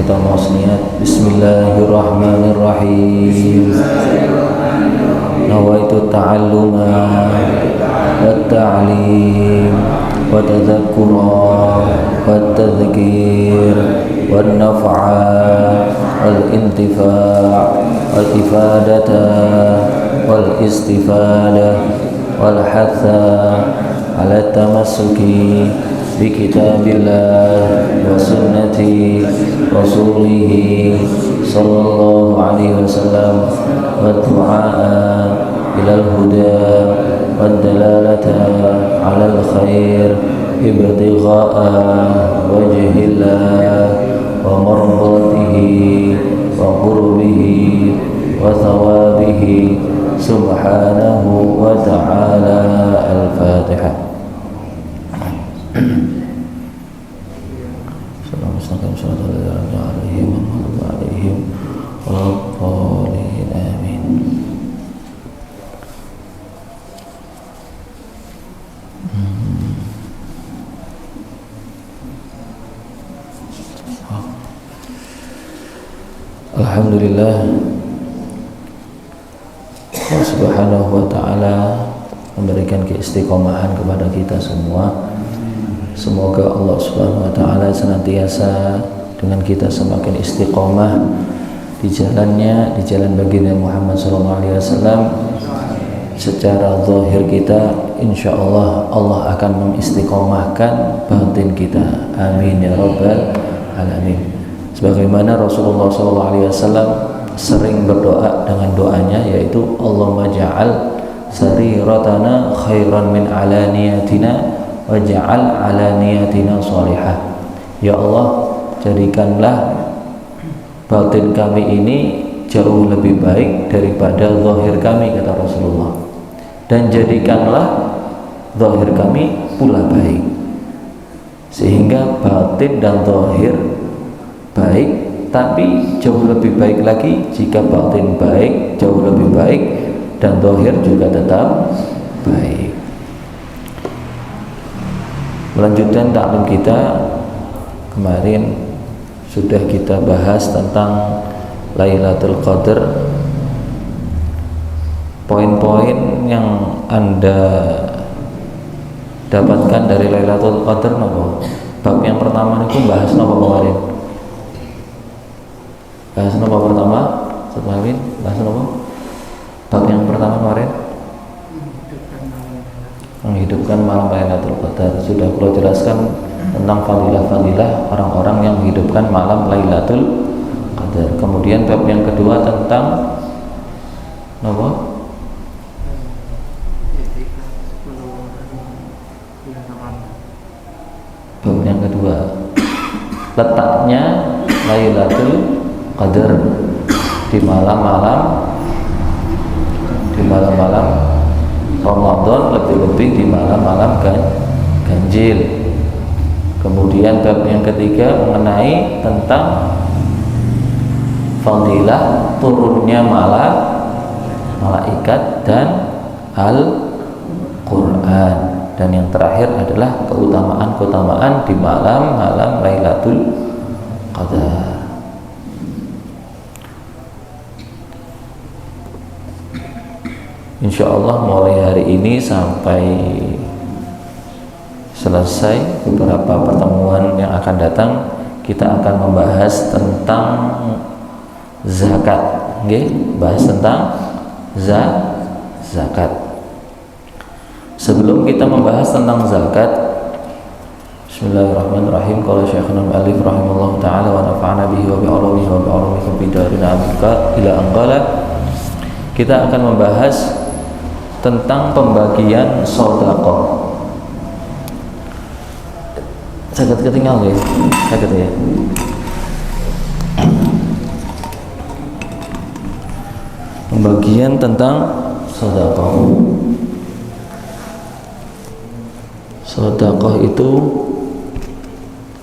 kita mau niat. Bismillahirrahmanirrahim. Nawaitu ta'alluma wa ta'lim wa tadhakkura wa tadhkir wa naf'a wal intifa' wal ifadata wal istifadah wal hatha ala tamassuki bi kitabillah wa sunnati rasulih sallallahu alaihi wasallam wa du'a ilal huda wa dalalata ala al khair ibtigha'a wajhillah wa mardatihi wa qurbihi wa thawabihi subhanahu wa ta'ala. Al-Fatihah. Alhamdulillah, Allah Subhanahu wa ta'ala memberikan keistiqomahan kepada kita semua. Semoga Allah Subhanahu wa ta'ala senantiasa dengan kita semakin istiqomah di jalannya, di jalan baginda Muhammad SAW. Secara zahir kita, insya Allah Allah akan mengistiqomahkan batin kita. Amin ya rabbal alamin. Sebagaimana Rasulullah SAW sering berdoa dengan doanya, yaitu Allahumma ja'al sariratana khairan min alaniyatina wa ja'al alaniyatina salihah. Ya Allah, jadikanlah batin kami ini jauh lebih baik daripada zahir kami, kata Rasulullah, dan jadikanlah zahir kami pula baik, sehingga batin dan zahir baik, tapi jauh lebih baik lagi jika batin baik, jauh lebih baik, dan zahir juga tetap baik. Melanjutkan taklim kita, kemarin sudah kita bahas tentang Lailatul Qadar. Poin-poin yang Anda dapatkan dari Lailatul Qadar nopo? Bab yang pertama itu bahas nopo kemarin? Bahas nopo pertama? Setelah ini bahas nopo? Bab yang pertama kemarin menghidupkan malam Lailatul Qadar. Sudah saya jelaskan tentang fadilah-fadilah orang-orang yang menghidupkan malam Lailatul Qadar. Kemudian bab yang kedua tentang nopo? Bab yang kedua, letaknya Lailatul Qadar di malam-malam Ramadan, lebih-lebih di malam-malam ganjil. Kemudian bab yang ketiga mengenai tentang fadilah turunnya malaikat dan Al-Quran. Dan yang terakhir adalah keutamaan-keutamaan di malam-malam Lailatul Qadar. Insya Allah mulai hari ini sampai selesai beberapa pertemuan yang akan datang, kita akan membahas tentang zakat. Bahas tentang zakat. Sebelum kita membahas tentang zakat, Bismillahirrahmanirrahim. Qala Syekhuna al-Mu'allif rahimahullahu ta'ala wa nafa'ana bihi wa bi'ulumihi wa bi'ulumikum bidarina ila anqala. Kita akan membahas tentang pembagian sedekah. Saya ketinggalan ya, saya ya. Pembagian tentang sedekah. Sedekah itu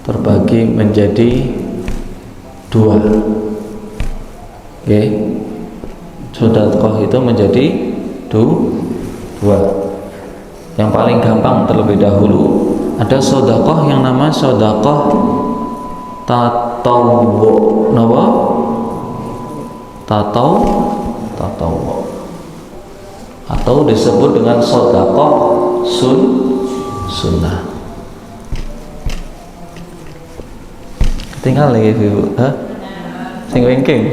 terbagi menjadi dua. Sedekah itu menjadi dua. Yang paling gampang terlebih dahulu ada sedekah yang namanya sedekah tatawwu. Napa? Tatawwu. Atau disebut dengan sedekah sunnah. Tinggal lagi Ibu. Hah? Sing wingking.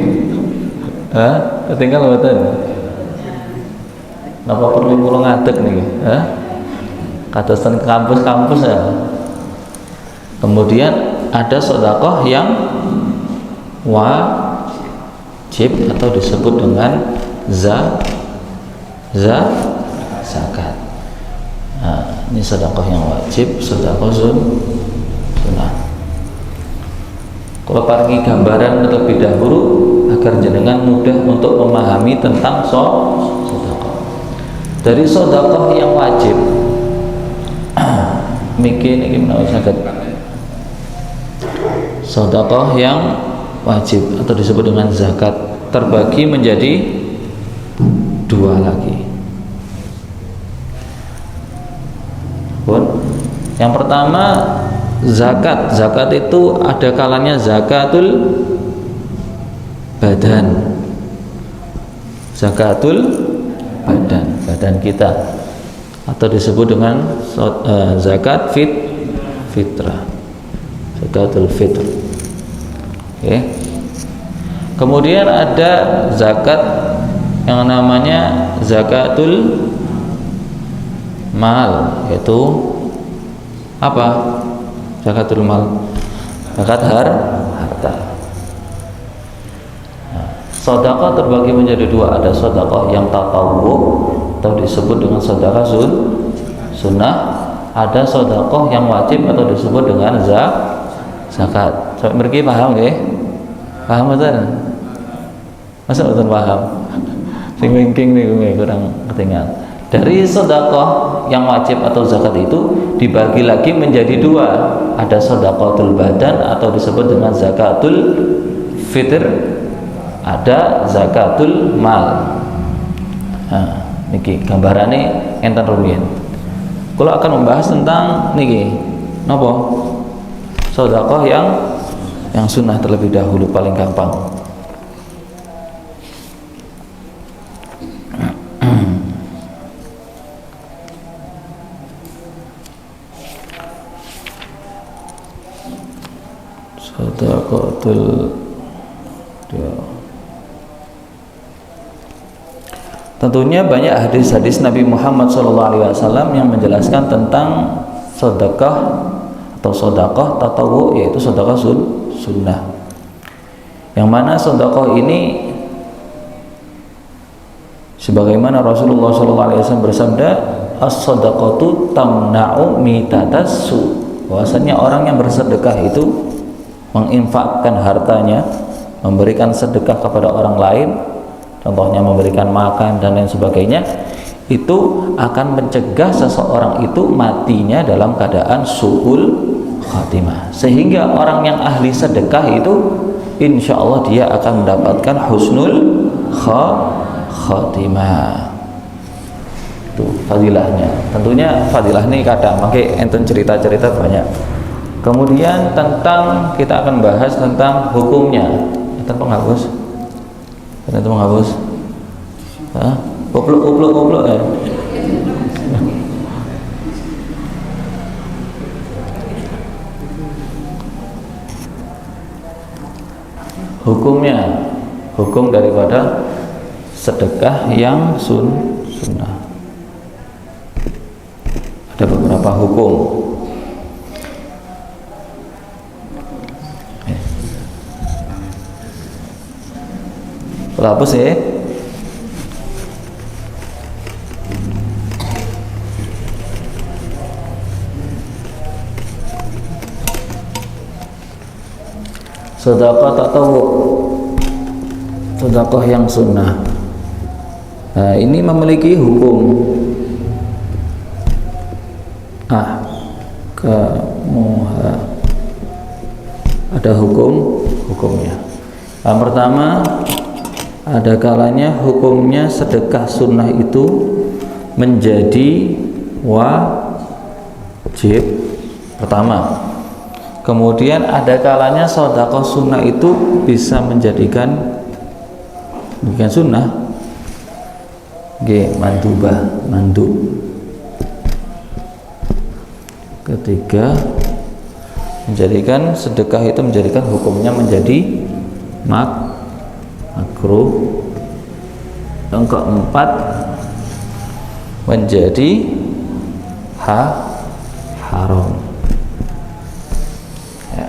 Hah? Tinggal mboten. Napa perlu kula ngadeg niki? Hah? Kados ten kampus-kampus ya. Kemudian ada sedekah yang wajib atau disebut dengan zakat. Nah, ini sedekah yang wajib, sedekah sunnah. Kalau paringi gambaran terlebih dahulu agar jenengan mudah untuk memahami tentang sedekah. Dari sedekah yang wajib, mikir ini menawi saged. Sedekah yang wajib atau disebut dengan zakat terbagi menjadi dua lagi. Yang pertama zakat. Zakat itu ada kalanya zakatul badan. Zakatul badan kita atau disebut dengan zakat fitrah. Zakatul fitr. Oke. Kemudian ada zakat yang namanya zakatul mal, yaitu apa? Zakatul mal, zakat harta. Nah, sedekah terbagi menjadi dua, ada sedekah yang tatawwu atau disebut dengan sedekah sunnah, ada sedekah yang wajib atau disebut dengan zakat. Sampai mergi paham nggih? Paham betul? Masa betul paham? Sing wingking niku kurang ketinggalan. Dari sedekah yang wajib atau zakat itu dibagi lagi menjadi dua, ada sedekatul badan atau disebut dengan zakatul fitr, ada zakatul mal. Nah, niki gambarane enten rumiyin. Kalau akan membahas tentang niki napa? Sedekah yang sunnah terlebih dahulu, paling gampang. Sedekatul tentunya banyak hadis-hadis Nabi Muhammad SAW yang menjelaskan tentang sedekah atau sedekah tatawwu, yaitu sedekah sunnah. Yang mana sedekah ini sebagaimana Rasulullah SAW bersabda, as-sadaqatu tamna'u mitatassu, bahwasanya orang yang bersedekah itu menginfakkan hartanya, memberikan sedekah kepada orang lain, contohnya memberikan makan dan lain sebagainya, itu akan mencegah seseorang itu matinya dalam keadaan su'ul khatimah. Sehingga orang yang ahli sedekah itu insya Allah dia akan mendapatkan husnul khatimah. Itu fadilahnya. Tentunya fadilah ini kadang pakai enten cerita-cerita banyak. Kemudian tentang kita akan bahas tentang hukumnya. Enten penghapus. Enten penghapus. Hah? Goblok ya. Hukumnya, hukum daripada sedekah yang sunnah. Ada beberapa hukum. Hapus ya. Sedekah tatawwu, sedekah yang sunnah. Nah, ini memiliki hukum. Ada hukumnya. Yang pertama, ada kalanya hukumnya sedekah sunnah itu menjadi wajib. Pertama, Kemudian ada kalanya sedekah sunnah itu bisa menjadikan bukan sunnah, mandubah, mandub. Ketiga, menjadikan sedekah itu menjadikan hukumnya menjadi makruh. Yang keempat, menjadi haram. Ya.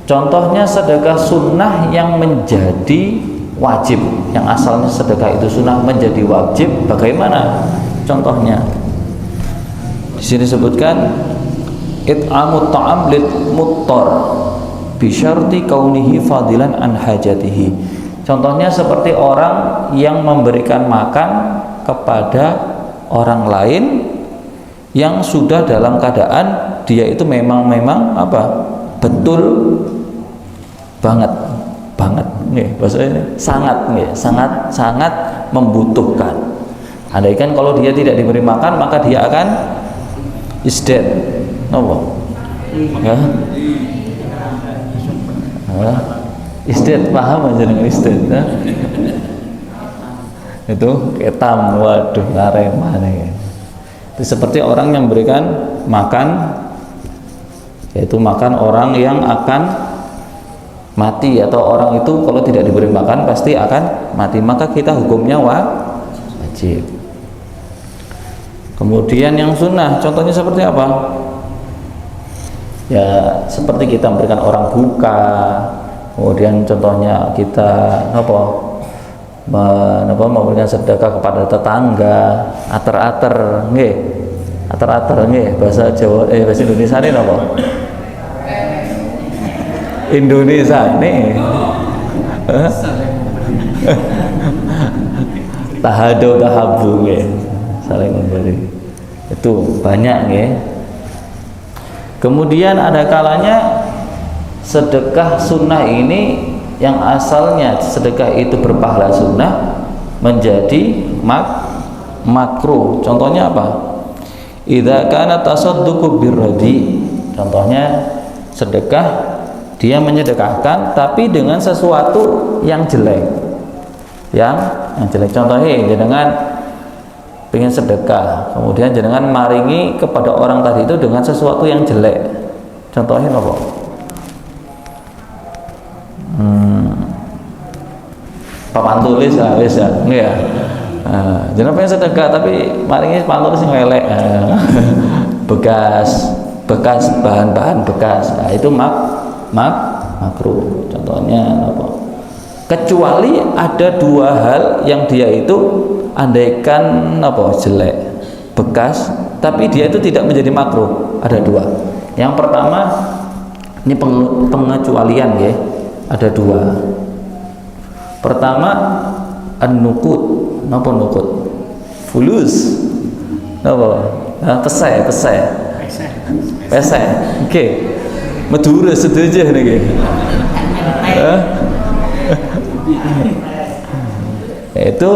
Contohnya sedekah sunnah yang menjadi wajib, yang asalnya sedekah itu sunnah menjadi wajib, bagaimana contohnya? Di sini disebutkan it'amut ta'am lil muttar bi syarti kaunihi fadilan an hajatihi. Contohnya seperti orang yang memberikan makan kepada orang lain yang sudah dalam keadaan dia itu memang apa? Betul banget nih, bahasanya sangat membutuhkan. Andaikan kalau dia tidak diberi makan maka dia akan isdet, apa? Ya, isdet, paham aja dengan isdet? Ya? Itu ketam, waduh, lareng mana ya? Itu seperti orang yang memberikan makan, yaitu makan orang yang akan mati, atau orang itu kalau tidak diberi makan pasti akan mati, maka kita hukumnya wajib. Kemudian yang sunnah, contohnya seperti apa? Ya seperti kita memberikan orang buka. Kemudian contohnya kita memberikan sedekah kepada tetangga, ater-ater, nggih. Ater-ater nggih, bahasa Jawa bahasa Indonesia ini apa? Indonesia nih. Tahadu tahabu nggih. Saling memberi. Itu banyak nggih. Kemudian ada kalanya sedekah sunnah ini yang asalnya sedekah itu berpahala sunnah menjadi makruh. Contohnya apa? Idza kana tasadduqu birradi. Contohnya sedekah dia menyedekahkan tapi dengan sesuatu yang jelek. Yang jelek. Contohnya dengan pengen sedekah, kemudian jenengan maringi kepada orang tadi itu dengan sesuatu yang jelek. Contohnya apa? Papan tulis lah, wis ya, enggak ya. Jenengan pengen sedekah tapi maringi papan tulis yang elek, bekas bahan-bahan bekas. Nah, itu makruh. Contohnya apa? Kecuali ada dua hal yang dia itu andaikan jelek, bekas, tapi dia itu tidak menjadi makruh. Ada dua. Yang pertama, ini pengecualian ya. Ada dua. Pertama, an-nuqud. Napa nuqud? Fulus. Napa? Pesek. Oke. Madura sedaja niki. Itu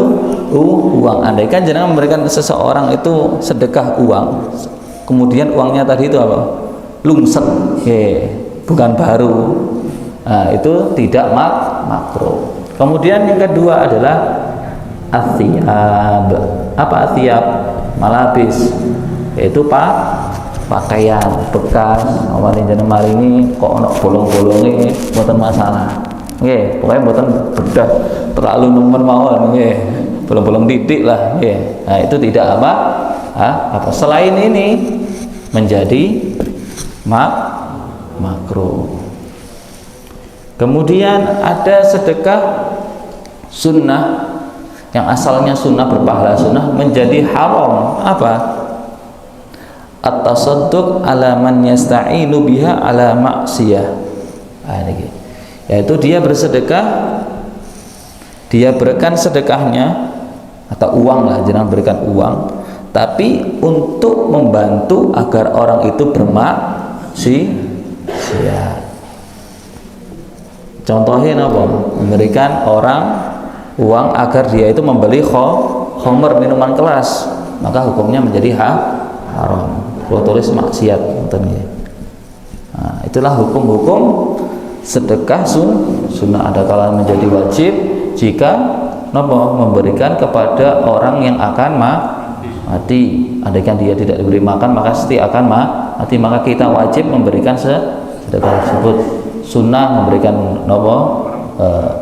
uang. Andaikan jenengan memberikan seseorang itu sedekah uang, kemudian uangnya tadi itu apa? Lungsek, bukan baru. Nah, itu tidak makruh. Kemudian yang kedua adalah athiyab. Apa athiyab? Malabis. Yaitu pakaian bekas. Awalnya jenengan maringi kok ono bolong-bolonge, mboten masalah. Nggih, pokoknya mboten bedah terlalu nemen mawon nggih. Bolong-bolong titik lah nggih. Nah, itu tidak apa? Selain ini menjadi makruh. Kemudian ada sedekah sunnah yang asalnya sunnah berpahala sunnah menjadi haram. Apa? At-tasadduq ala man yasta'inu biha ala maksiyah. Yaitu dia bersedekah, dia berikan sedekahnya atau uang lah, jangan berikan uang, tapi untuk membantu agar orang itu bermaksiat. Contohnya apa? Memberikan orang uang agar dia itu membeli khamr, minuman keras, maka hukumnya menjadi haram. Kalau tulis maksiat, nah, itu itulah hukum-hukum sedekah sunnah. Ada kalanya menjadi wajib jika memberikan kepada orang yang akan mati. Andaikan dia tidak diberi makan maka pasti akan mati, maka kita wajib memberikan sedekah tersebut. Sunnah memberikan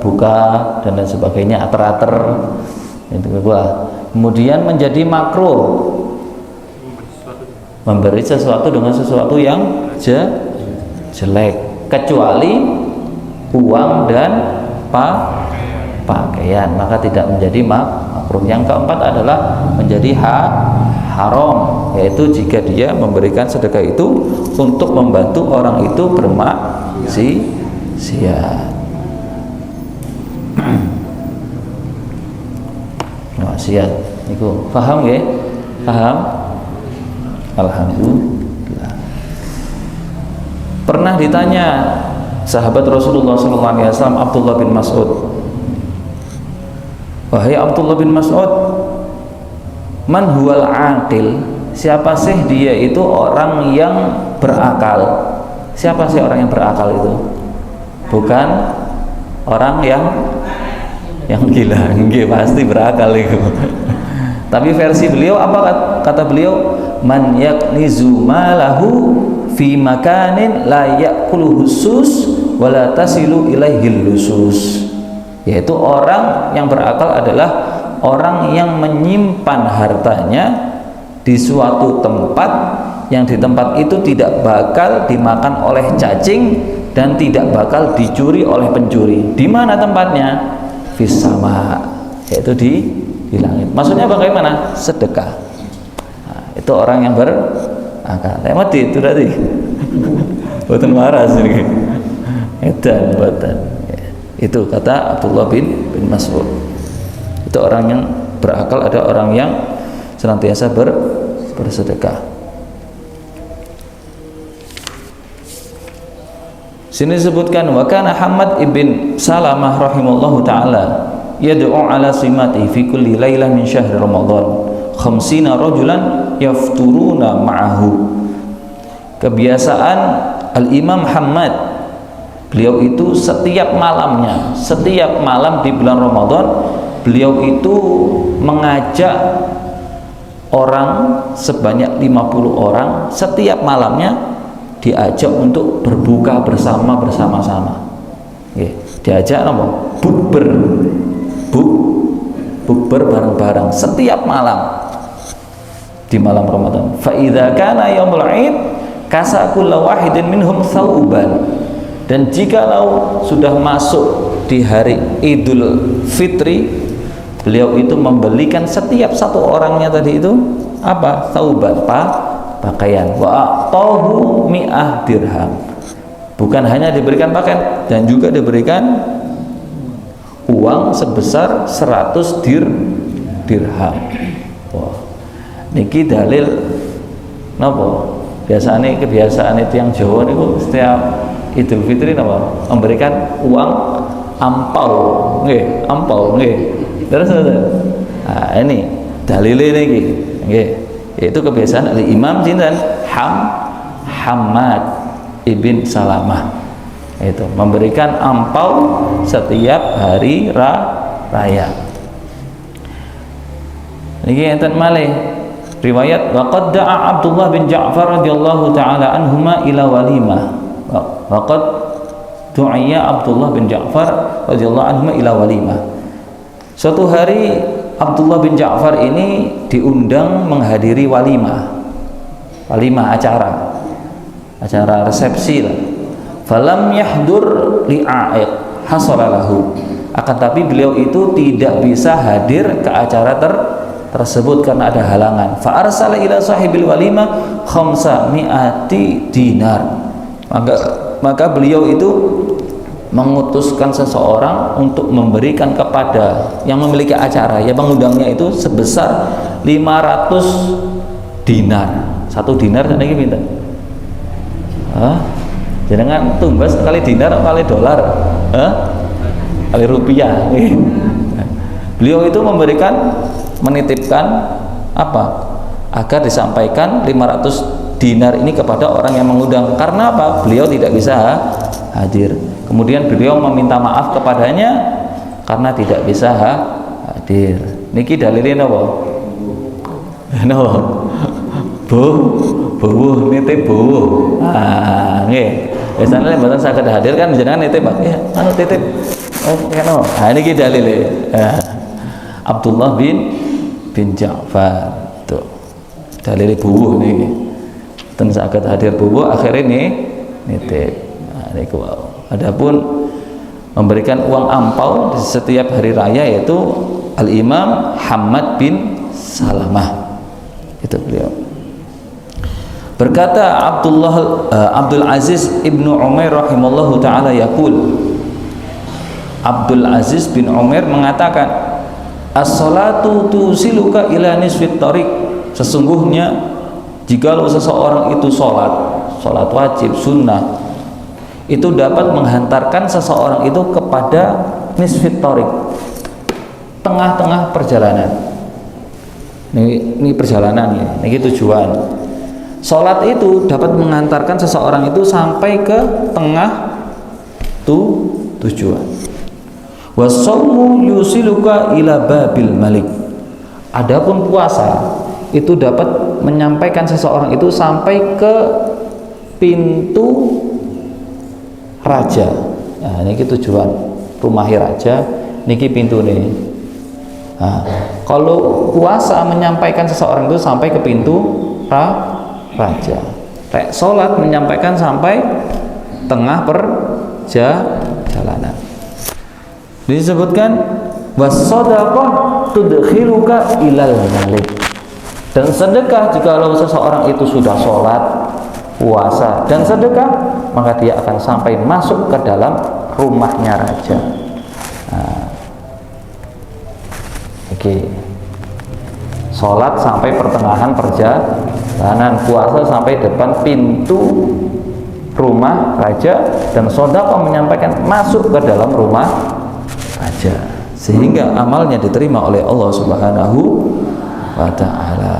buka dan lain sebagainya, ater-ater itu kedua. Kemudian menjadi makruh memberi sesuatu dengan sesuatu yang jelek, kecuali uang dan pakaian, maka tidak menjadi makruh. Yang keempat adalah menjadi haram, yaitu jika dia memberikan sedekah itu untuk membantu orang itu bermaksiat. Maksiat itu paham ya? Paham? Alhamdulillah. Pernah ditanya sahabat Rasulullah SAW Abdullah bin Mas'ud, wahai Abdullah bin Mas'ud, man huwal aqil, siapa sih dia itu orang yang berakal? Siapa sih orang yang berakal itu? Bukan orang yang gila, nggih pasti berakal itu. Tapi versi beliau apa kata beliau? Man yaknizu malahu fi makanin la ya'kuluhu sus wa la tasilu ilaihil lusus. Yaitu orang yang berakal adalah orang yang menyimpan hartanya di suatu tempat yang di tempat itu tidak bakal dimakan oleh cacing dan tidak bakal dicuri oleh pencuri. Di mana tempatnya? Fis sama, yaitu di langit. Maksudnya bagaimana? Sedekah. Itu orang yang berakal. Mati itu tadi. Buatan waras ini. Edan buatan. Itu kata Abdullah bin Mas'ud. Itu orang yang berakal, ada orang yang senantiasa bersedekah. Sini disebutkan wa kana Hamad ibn Salamah rahimallahu taala yad'u ala simati fi kulli lailah min syahri Ramadan 50 rajulan yafturuna ma'ahu. Kebiasaan Al-Imam Hamad, beliau itu setiap malam di bulan Ramadan, beliau itu mengajak orang sebanyak 50 orang setiap malamnya, diajak untuk berbuka bersama-sama. Diajak apa? Bukber bareng-bareng setiap malam di malam Ramadan. Fa idza kana yaumul 'id kasa kullu wahidin minhum thawban. Dan jikalau sudah masuk di hari Idul Fitri, beliau itu membelikan setiap satu orangnya tadi itu apa? Thawban, pakaian. Wa a'tahu mi'ah dirham. Bukan hanya diberikan pakaian, dan juga diberikan uang sebesar 100 dirham. Wah. Niki dalil napa? Biasanya kebiasaan itu yang Jawa niku setiap Idul Fitri napa? Memberikan uang ampau. Nggih, ampau nggih. Terus nah, ini dalile niki. Nggih. Itu kebiasaan Imam sinten? Hamad ibn Salamah. Itu memberikan ampau setiap hari raya. Niki enten malih riwayat waqad da'a Abdullah bin Ja'far radhiyallahu taala anhuma ila walimah. Waqad du'iya Abdullah bin Ja'far radhiyallahu anhuma ila walimah. Suatu hari Abdullah bin Ja'far ini diundang menghadiri walimah acara resepsi lah. Falam yahdur li'a'iq hasalalahu. Akan tapi beliau itu tidak bisa hadir ke acara tersebut karena ada halangan. Fa arsala ila sahibil walimah 500 dinar. Maka beliau itu mengutuskan seseorang untuk memberikan kepada yang memiliki acara, ya pengundangnya itu sebesar 500 dinar. 1 dinar saniki pinten? Jenengan tumbas kali dinar kali dolar? Kali rupiah. Beliau itu menitipkan apa? Agar disampaikan 500 dinar ini kepada orang yang mengundang. Karena apa? Beliau tidak bisa hadir. Kemudian beliau meminta maaf kepadanya karena tidak bisa hadir. Niki dalilnya apa? No. Bu, nitip bu. Ah, nggih. Biasanya mboten saged hadir kan jenengan nitip, Pak. Ya, anu titip. Oh, kene. Ah, niki dalile. Abdullah bin Ja'far. Tuh. Dalile buwuh niki. Ten saged hadir buwuh akhirnya nih nitip. Nah, niku wae. Adapun memberikan uang ampau di setiap hari raya yaitu Al-Imam Hamad bin Salamah. Itu beliau. Berkata Abdul Aziz ibnu Umair rahimallahu taala yaqul, Abdul Aziz bin Umair mengatakan, as-salatu tusiluka ila nisfit tariq. Sesungguhnya jikalau seseorang itu salat wajib sunnah, itu dapat menghantarkan seseorang itu kepada nisfit tariq, tengah-tengah perjalanan. Ini perjalanan ya, ini tujuan. Salat itu dapat mengantarkan seseorang itu sampai ke tengah tujuan. Wasaumu yusiluka ila babil malik. Adapun puasa itu dapat menyampaikan seseorang itu sampai ke pintu raja. Nah, ini tujuan rumahi raja, niki pintu nih. Nah, kalau puasa menyampaikan seseorang itu sampai ke pintu raja. Rek salat menyampaikan sampai tengah perjalanan. Disebutkan was-shadaqah tudkhiluka ilal malik. Dan sedekah jikalau seseorang itu sudah sholat, puasa dan sedekah, maka dia akan sampai masuk ke dalam rumahnya raja. Nah, sholat sampai pertengahan perjalanan, puasa sampai depan pintu rumah raja, dan sedekah menyampaikan masuk ke dalam rumah raja, sehingga amalnya diterima oleh Allah Subhanahu wa ta'ala.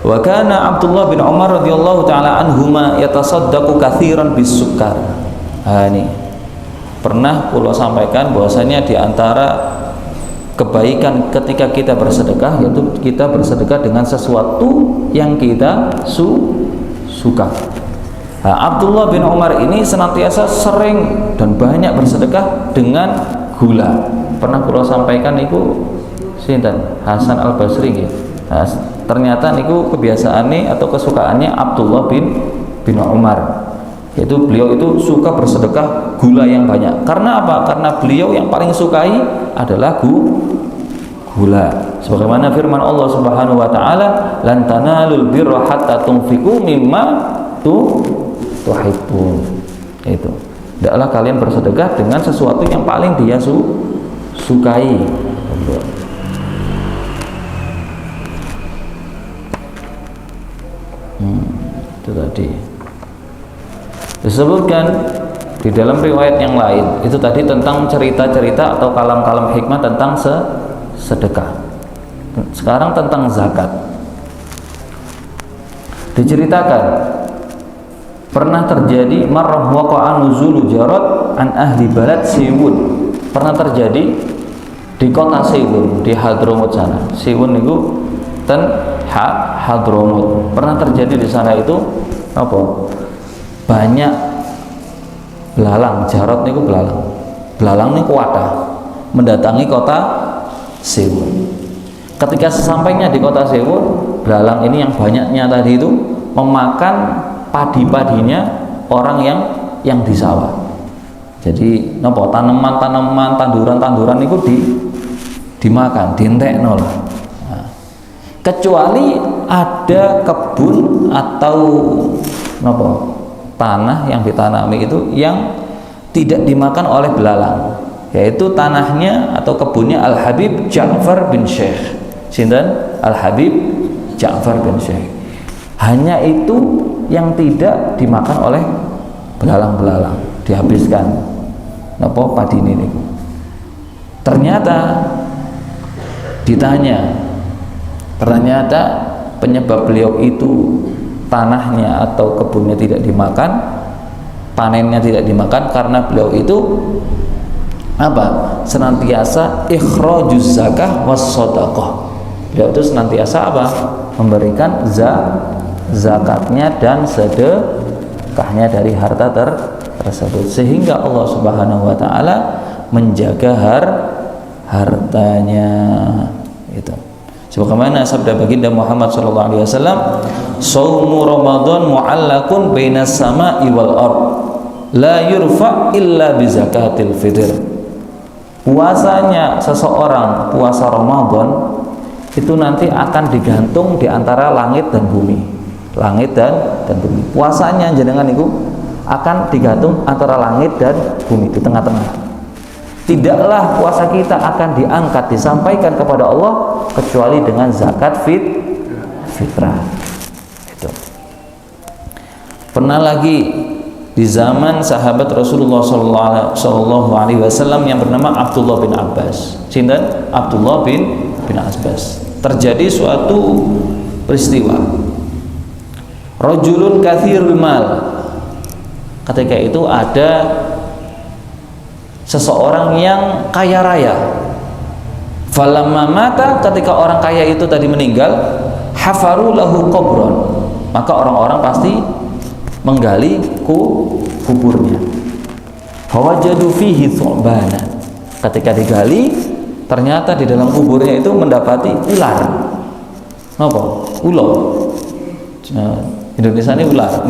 Wa kana Abdullah bin Umar radhiyallahu ta'ala anhuma yatasaddaqu katsiran bis-sukkar. Ini pernah kula sampaikan bahwasanya di antara kebaikan ketika kita bersedekah yaitu kita bersedekah dengan sesuatu yang kita suka. Abdullah bin Umar ini senantiasa sering dan banyak bersedekah dengan gula. Pernah kula sampaikan niku sinten? Hasan Al-Basri nggih. Ternyata niku kebiasaannya atau kesukaannya Abdullah bin Umar. Yaitu beliau itu suka bersedekah gula yang banyak. Karena apa? Karena beliau yang paling sukai adalah gula. Sebagaimana firman Allah Subhanahu wa taala, "Lan tanalul birra hatta tunfiqu mimma tuhibbun." Itu. Tidaklah kalian bersedekah dengan sesuatu yang paling dia sukai. Itu tadi disebutkan di dalam riwayat yang lain, itu tadi tentang cerita-cerita atau kalam-kalam hikmah tentang sedekah. Sekarang tentang zakat. Diceritakan pernah terjadi marrah waqa'a nuzulu jarad an ahli balad Siwun. Pernah terjadi di kota Siwun, di Hadramut sana. Siwun itu ten Hadramut. Pernah terjadi di sana itu apa? Banyak belalang. Jarad niku belalang. Belalang niku wadah mendatangi kota Siwun. Ketika sesampainya di kota Siwun, belalang ini yang banyaknya tadi itu memakan padi-padinya orang yang di sawah. Jadi napa tanaman-tanaman, tanduran-tanduran itu dimakan, dientekno lah. Nah, kecuali ada kebun atau napa tanah yang ditanami itu yang tidak dimakan oleh belalang, yaitu tanahnya atau kebunnya Al-Habib Ja'far bin Syekh. Sinten? Al-Habib Ja'far bin Syekh. Hanya itu yang tidak dimakan oleh belalang-belalang, dihabiskan napa padi ini. Ternyata Ditanya, ternyata penyebab beliau itu tanahnya atau kebunnya tidak dimakan, panennya tidak dimakan karena beliau itu apa? Senantiasa ikhrajuz zakah was shadaqah. Beliau itu senantiasa apa? Memberikan zakatnya dan sedekahnya dari harta tersebut, sehingga Allah Subhanahu wa taala menjaga hartanya itu. Sebagaimana sabda baginda Muhammad sallallahu alaihi wasallam, "Shaumu Ramadan mu'allaqun bainas sama'i wal ard, la yurfa illa bi zakatil fitr." Puasanya seseorang, puasa Ramadan itu nanti akan digantung di antara langit dan bumi. Langit dan bumi. Puasanya jenengan itu akan digantung antara langit dan bumi, di tengah-tengah. Tidaklah puasa kita akan diangkat, disampaikan kepada Allah kecuali dengan zakat fitrah. Itu. Pernah lagi di zaman sahabat Rasulullah sallallahu alaihi wasallam yang bernama Abdullah bin Abbas. Sinten? Abdullah bin Abbas. Terjadi suatu peristiwa. Rajulun katsirul mal. Ketika itu ada seseorang yang kaya raya. Falamma mata, ketika orang kaya itu tadi meninggal, hafaru lahu qabran, maka orang-orang pasti menggali kuburnya. Fawajadu fihi thu'bana. Ketika digali, ternyata di dalam kuburnya itu mendapati ular. Apa? Ulo. Indonesia ini ular.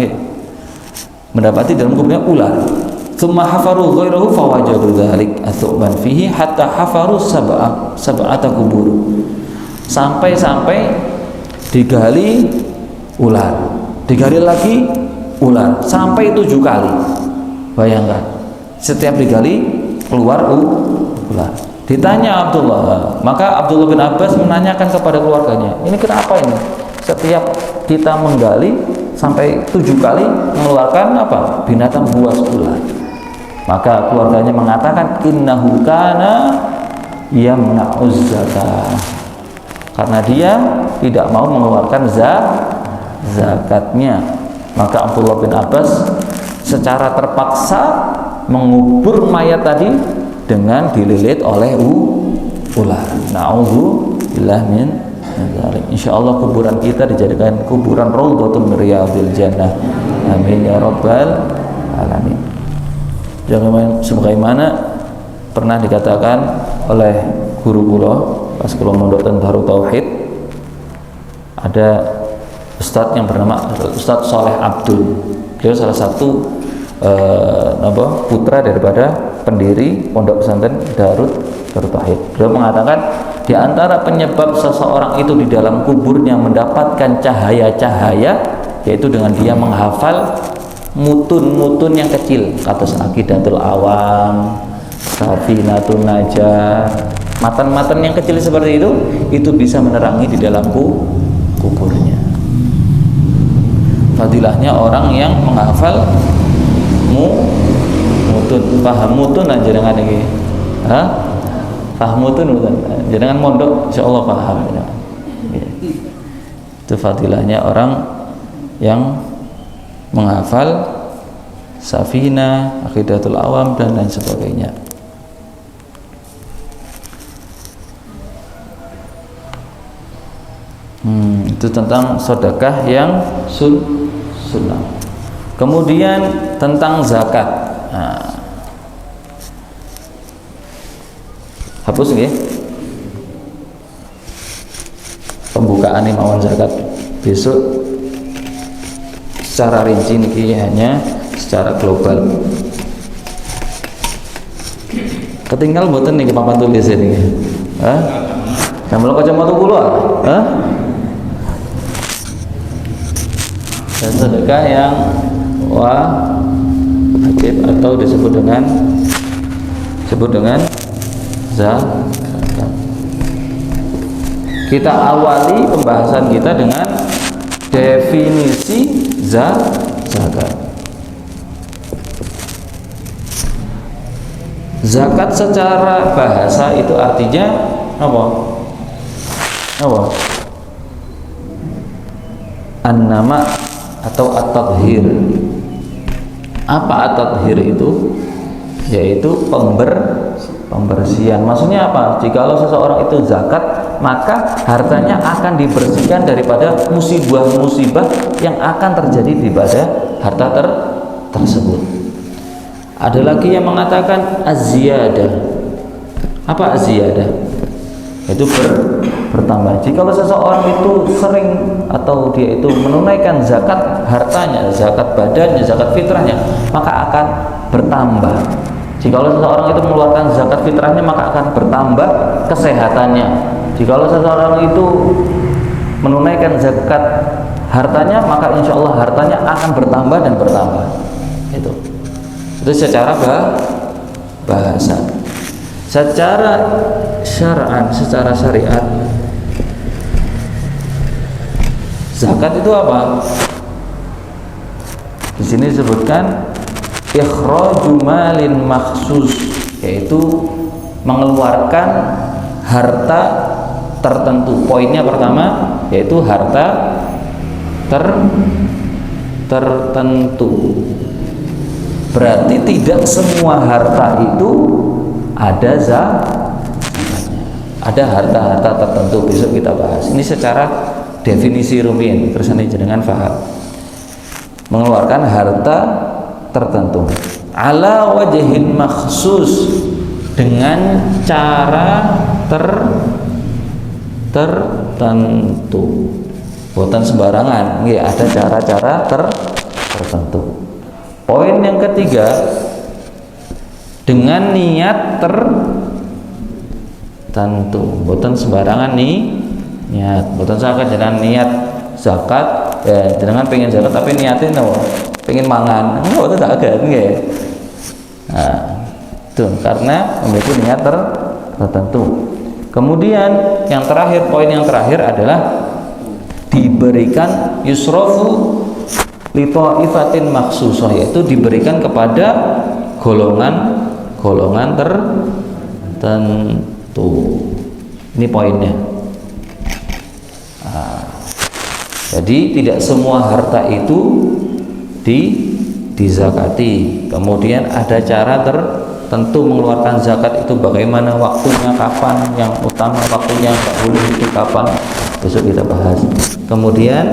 Mendapati dalam kuburnya ular. Tsumma hafaru ghairahu fawajadu dzalik atsuban fihi hatta hafaru sab'ata kubur. Sampai digali ular, digali lagi ular sampai 7 kali. Bayangkan, setiap digali keluar ular. Ditanya Abdullah, maka Abdullah bin Abbas menanyakan kepada keluarganya, ini kenapa ini? Setiap kita menggali sampai 7 kali mengeluarkan apa? Binatang buas ular. Maka keluarganya mengatakan innahu kana yamna'uz zakah, karena dia tidak mau mengeluarkan zakatnya. Maka Abdullah bin Abbas secara terpaksa mengubur mayat tadi dengan dililit oleh ular. Na'udzubillah min dzalik. Insyaallah kuburan kita dijadikan kuburan raudhatun min riyadil jannah. Amin ya rabbal alamin. Sebagaimana pernah dikatakan oleh guru kula pas kula mondok teng Darut Tauhid, ada ustadz yang bernama Ustadz Saleh Abdul. Beliau salah satu putra daripada pendiri pondok pesantren Darut Tauhid. Beliau mengatakan di antara penyebab seseorang itu di dalam kuburnya mendapatkan cahaya-cahaya, yaitu dengan dia menghafal mutun-mutun yang kecil, kados Aqidatul Awam, Safinatun Najah, matan-matan yang kecil seperti itu bisa menerangi di dalam kuburnya. Fadilahnya orang yang menghafal mutun, paham mutun aja dengan ini, paham mutun bukan? Jangan mondok, insyaallah paham. Itu fadilahnya orang yang menghafal Safinah, Aqidatul Awam dan lain sebagainya. Itu tentang sedekah yang sunnah. Kemudian tentang zakat. Hapus nggih? Pembukaan mawon zakat besok secara rinci niki hanya secara global. Ketinggal mboten niki papan tulis ini. Jamel kacamata kula. Dan sedekah yang wajib atau disebut dengan zakat. Kita awali pembahasan kita dengan definisi zakat. Zakat secara bahasa itu artinya apa? apa? An-nama atau at-tathhir. Apa at-tathhir itu? Yaitu pembersihan. Maksudnya apa? Jikalau seseorang itu zakat, maka hartanya akan dibersihkan daripada musibah-musibah yang akan terjadi pada harta tersebut. Ada lagi yang mengatakan az-ziyadah. Apa az-ziyadah? Itu bertambah. Jikalau seseorang itu sering atau dia itu menunaikan zakat hartanya, zakat badannya, zakat fitrahnya, maka akan bertambah. Jikalau seseorang itu mengeluarkan zakat fitrahnya, maka akan bertambah kesehatannya. Jikalau seseorang itu menunaikan zakat hartanya, maka insya Allah hartanya akan bertambah dan bertambah. Itu secara bahasa. Secara syar'an, secara syariat, zakat itu apa? Di sini disebutkan ikhraju malin makhsus, yaitu mengeluarkan harta tertentu. Poinnya pertama yaitu harta tertentu. Berarti tidak semua harta itu ada zakatnya. Ada harta-harta tertentu, besok kita bahas. Ini secara definisi rumiyin, kersane jenengan paham. Mengeluarkan harta tertentu ala wajhin makhsus, dengan cara tertentu, bukan sembarangan. Ada cara-cara tertentu. Poin yang ketiga, dengan niat tertentu, bukan sembarangan niat. Bukan zakat dengan niat zakat, ya jenengan pengen zakat tapi niatin pengen mangan, itu tak agak nggih. Nah, itu karena memiliki niat tertentu. Kemudian yang terakhir, poin yang terakhir adalah diberikan yusrofu li ta'ifatin makhsusah, yaitu diberikan kepada golongan tertentu. Ini poinnya. Nah, jadi tidak semua harta itu dizakati. Kemudian ada cara tertentu mengeluarkan zakat itu, bagaimana waktunya, kapan yang utama, waktunya nggak boleh itu kapan, besok kita bahas. Kemudian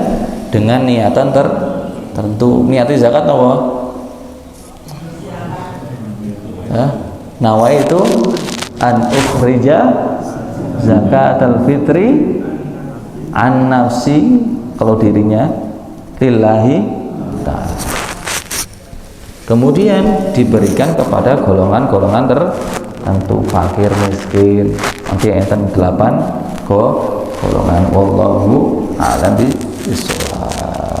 dengan niatan tertentu. Niati zakat apa? Nawa itu an ukhrija zakatul fitri an nafsi, kalau dirinya lillahi ta'ala. Kemudian diberikan kepada golongan-golongan tertentu, fakir, miskin, nanti enten 8 golongan. Wallahu a'lam bishawab.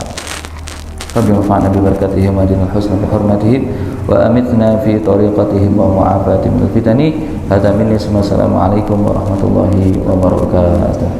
Rabbi anfa'na bi barakatihim wa dinil husna bi hurmatihim wa amitna fi tariqatihim wa mu'afatihim min fitani. Hadza minni, assalamu alaikum warahmatullahi wabarakatuh.